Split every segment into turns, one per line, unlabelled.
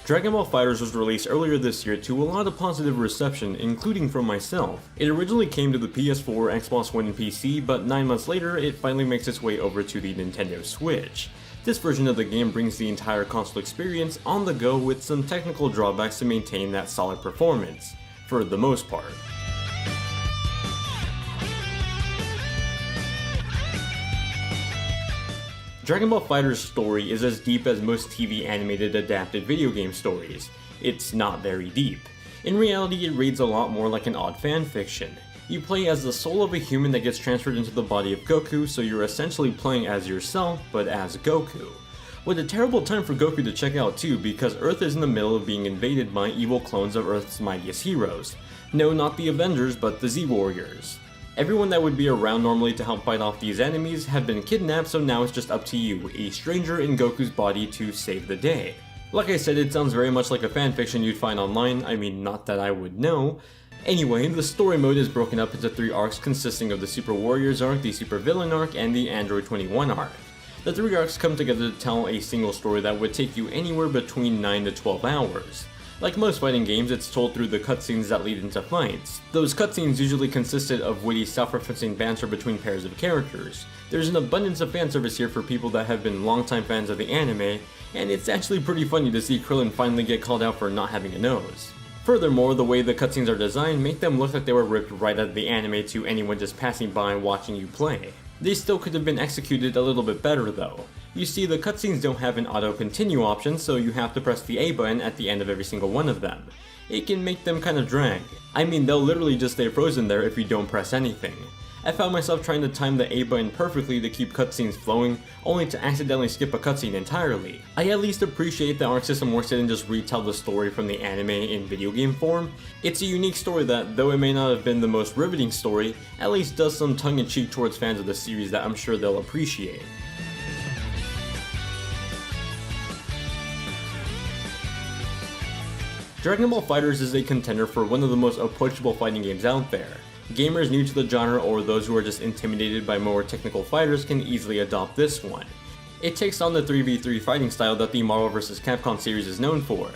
Dragon Ball FighterZ was released earlier this year to a lot of positive reception, including from myself. It originally came to the PS4, Xbox One, and PC, but 9 months later, it finally makes its way over to the Nintendo Switch. This version of the game brings the entire console experience on the go with some technical drawbacks to maintain that solid performance, for the most part. Dragon Ball FighterZ story is as deep as most TV animated adapted video game stories. It's not very deep. In reality, it reads a lot more like an odd fanfiction. You play as the soul of a human that gets transferred into the body of Goku, so you're essentially playing as yourself, but as Goku. What a terrible time for Goku to check out too, because Earth is in the middle of being invaded by evil clones of Earth's mightiest heroes. No, not the Avengers, but the Z-Warriors. Everyone that would be around normally to help fight off these enemies have been kidnapped, so now it's just up to you, a stranger in Goku's body, to save the day. Like I said, it sounds very much like a fanfiction you'd find online, I mean, not that I would know. Anyway, the story mode is broken up into 3 arcs consisting of the Super Warriors arc, the Super Villain arc, and the Android 21 arc. The 3 arcs come together to tell a single story that would take you anywhere between 9 to 12 hours. Like most fighting games, it's told through the cutscenes that lead into fights. Those cutscenes usually consisted of witty self-referencing banter between pairs of characters. There's an abundance of fan service here for people that have been longtime fans of the anime, and it's actually pretty funny to see Krillin finally get called out for not having a nose. Furthermore, the way the cutscenes are designed make them look like they were ripped right out of the anime to anyone just passing by watching you play. They still could have been executed a little bit better though. You see, the cutscenes don't have an auto-continue option, so you have to press the A button at the end of every single one of them. It can make them kind of drag. I mean, they'll literally just stay frozen there if you don't press anything. I found myself trying to time the A button perfectly to keep cutscenes flowing, only to accidentally skip a cutscene entirely. I at least appreciate the arc system works didn't just retell the story from the anime in video game form. It's a unique story that, though it may not have been the most riveting story, at least does some tongue-in-cheek towards fans of the series that I'm sure they'll appreciate. Dragon Ball FighterZ is a contender for one of the most approachable fighting games out there. Gamers new to the genre or those who are just intimidated by more technical fighters can easily adopt this one. It takes on the 3v3 fighting style that the Marvel vs. Capcom series is known for.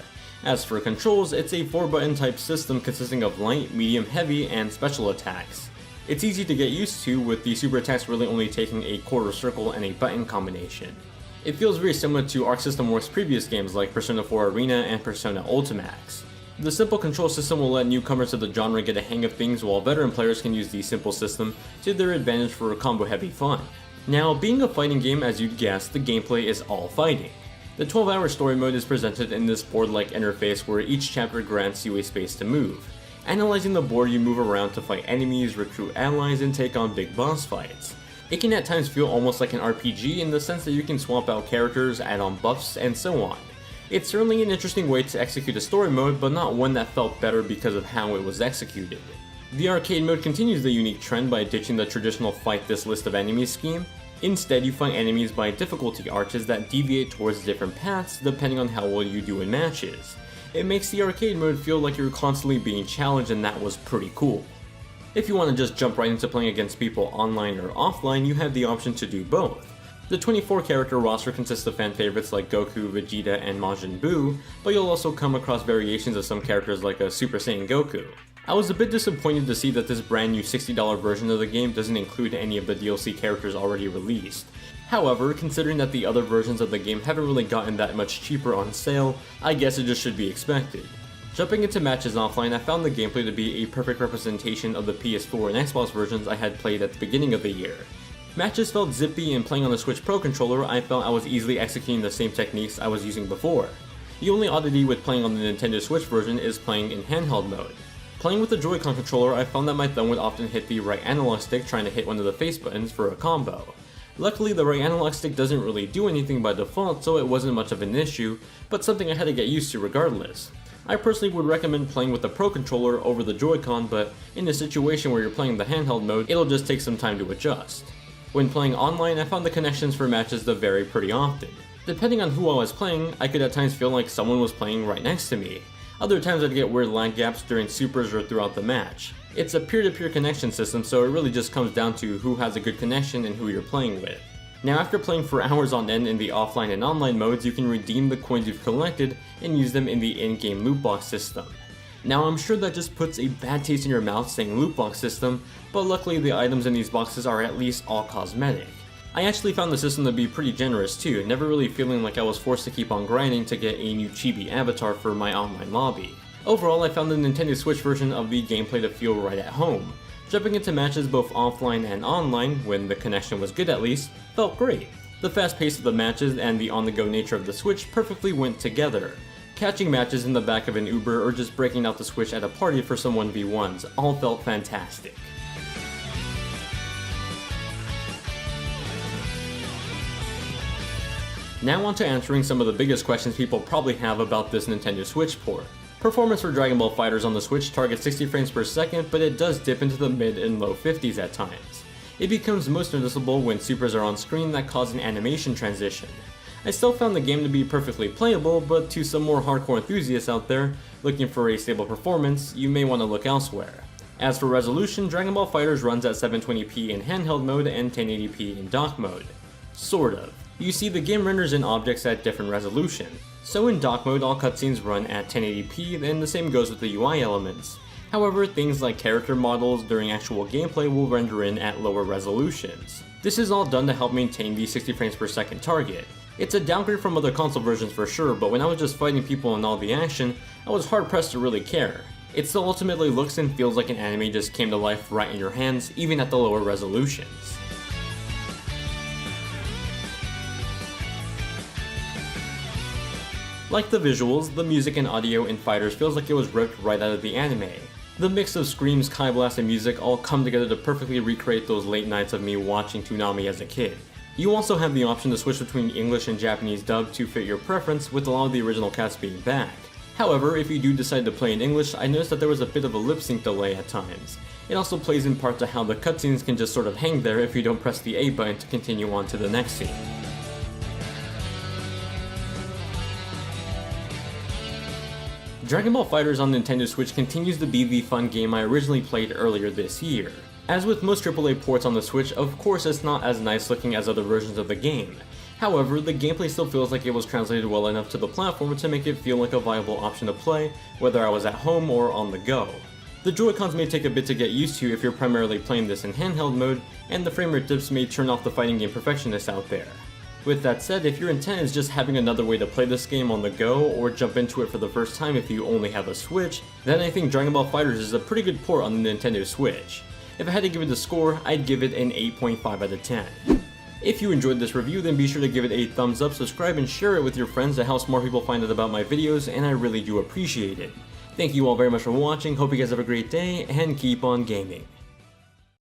As for controls, it's a 4-button type system consisting of light, medium, heavy, and special attacks. It's easy to get used to, with the super attacks really only taking a quarter circle and a button combination. It feels very similar to Arc System Works' previous games like Persona 4 Arena and Persona Ultimax. The simple control system will let newcomers to the genre get a hang of things, while veteran players can use the simple system to their advantage for combo-heavy fun. Now, being a fighting game, as you'd guess, the gameplay is all fighting. The 12-hour story mode is presented in this board-like interface where each chapter grants you a space to move. Analyzing the board, you move around to fight enemies, recruit allies, and take on big boss fights. It can at times feel almost like an RPG in the sense that you can swap out characters, add on buffs, and so on. It's certainly an interesting way to execute a story mode, but not one that felt better because of how it was executed. The arcade mode continues the unique trend by ditching the traditional fight this list of enemies scheme. Instead, you fight enemies by difficulty arches that deviate towards different paths depending on how well you do in matches. It makes the arcade mode feel like you're constantly being challenged, and that was pretty cool. If you want to just jump right into playing against people online or offline, you have the option to do both. The 24 character roster consists of fan favorites like Goku, Vegeta, and Majin Buu, but you'll also come across variations of some characters like a Super Saiyan Goku. I was a bit disappointed to see that this brand new $60 version of the game doesn't include any of the DLC characters already released. However, considering that the other versions of the game haven't really gotten that much cheaper on sale, I guess it just should be expected. Jumping into matches offline, I found the gameplay to be a perfect representation of the PS4 and Xbox versions I had played at the beginning of the year. Matches felt zippy, and playing on the Switch Pro controller, I felt I was easily executing the same techniques I was using before. The only oddity with playing on the Nintendo Switch version is playing in handheld mode. Playing with the Joy-Con controller, I found that my thumb would often hit the right analog stick trying to hit one of the face buttons for a combo. Luckily, the right analog stick doesn't really do anything by default, so it wasn't much of an issue, but something I had to get used to regardless. I personally would recommend playing with the Pro controller over the Joy-Con, but in a situation where you're playing the handheld mode, it'll just take some time to adjust. When playing online, I found the connections for matches to vary pretty often. Depending on who I was playing, I could at times feel like someone was playing right next to me. Other times I'd get weird lag gaps during supers or throughout the match. It's a peer-to-peer connection system, so it really just comes down to who has a good connection and who you're playing with. Now after playing for hours on end in the offline and online modes, you can redeem the coins you've collected and use them in the in-game loot box system. Now I'm sure that just puts a bad taste in your mouth saying loot box system, but luckily the items in these boxes are at least all cosmetic. I actually found the system to be pretty generous too, never really feeling like I was forced to keep on grinding to get a new chibi avatar for my online lobby. Overall, I found the Nintendo Switch version of the gameplay to feel right at home. Jumping into matches both offline and online, when the connection was good at least, felt great. The fast pace of the matches and the on-the-go nature of the Switch perfectly went together. Catching matches in the back of an Uber or just breaking out the Switch at a party for some 1v1s all felt fantastic. Now on to answering some of the biggest questions people probably have about this Nintendo Switch port. Performance for Dragon Ball FighterZ on the Switch targets 60 frames per second, but it does dip into the mid and low 50s at times. It becomes most noticeable when supers are on screen that cause an animation transition. I still found the game to be perfectly playable, but to some more hardcore enthusiasts out there looking for a stable performance, you may want to look elsewhere. As for resolution, Dragon Ball FighterZ runs at 720p in handheld mode and 1080p in dock mode. Sort of. You see, the game renders in objects at different resolution. So in dock mode, all cutscenes run at 1080p, and the same goes with the UI elements. However, things like character models during actual gameplay will render in at lower resolutions. This is all done to help maintain the 60 frames per second target. It's a downgrade from other console versions for sure, but when I was just fighting people and all the action, I was hard pressed to really care. It still ultimately looks and feels like an anime just came to life right in your hands, even at the lower resolutions. Like the visuals, the music and audio in FighterZ feels like it was ripped right out of the anime. The mix of screams, Kai Blast, and music all come together to perfectly recreate those late nights of me watching Toonami as a kid. You also have the option to switch between English and Japanese dub to fit your preference, with a lot of the original cast being back. However, if you do decide to play in English, I noticed that there was a bit of a lip sync delay at times. It also plays in part to how the cutscenes can just sort of hang there if you don't press the A button to continue on to the next scene. Dragon Ball FighterZ on Nintendo Switch continues to be the fun game I originally played earlier this year. As with most AAA ports on the Switch, of course it's not as nice looking as other versions of the game. However, the gameplay still feels like it was translated well enough to the platform to make it feel like a viable option to play, whether I was at home or on the go. The Joy-Cons may take a bit to get used to if you're primarily playing this in handheld mode, and the framerate dips may turn off the fighting game perfectionists out there. With that said, if your intent is just having another way to play this game on the go, or jump into it for the first time if you only have a Switch, then I think Dragon Ball FighterZ is a pretty good port on the Nintendo Switch. If I had to give it a score, I'd give it an 8.5 out of 10. If you enjoyed this review, then be sure to give it a thumbs up, subscribe, and share it with your friends. That helps more people find out about my videos, and I really do appreciate it. Thank you all very much for watching, hope you guys have a great day, and keep on gaming.